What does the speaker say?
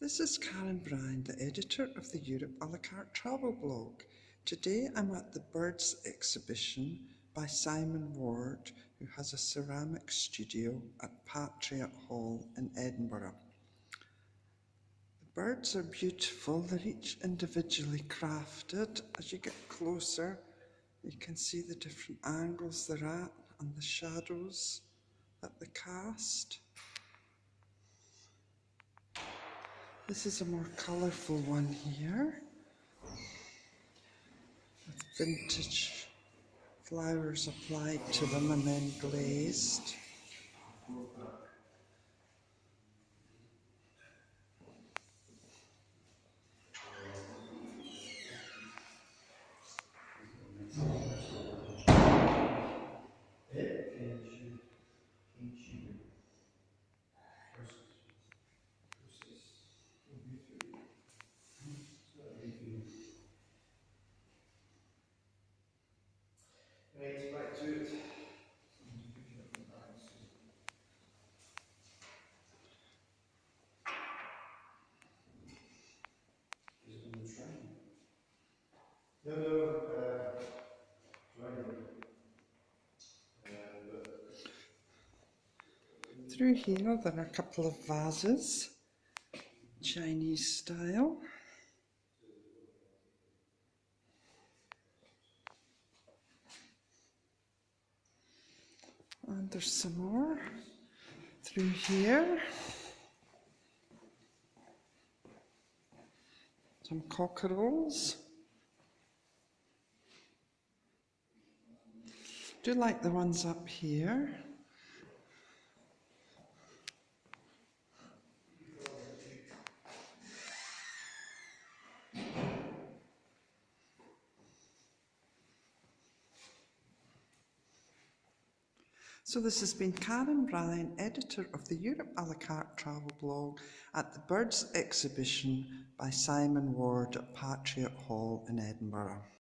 This is Karen Bryan, the editor of the Europe a la carte travel blog. Today I'm at the Birds exhibition by Simon Ward, who has a ceramic studio at Patriothall in Edinburgh. The birds are beautiful, they're each individually crafted. As you get closer, you can see the different angles they're at and the shadows that they cast. This is a more colourful one here, with vintage flowers applied to them and then glazed. Right to it. Is it on the train? No, Through here there are a couple of vases, Chinese style. And there's some more through here. Some cockerels. Do like the ones up here. So this has been Karen Bryan, editor of the Europe a la carte travel blog at the Birds exhibition by Simon Ward at Patriothall in Edinburgh.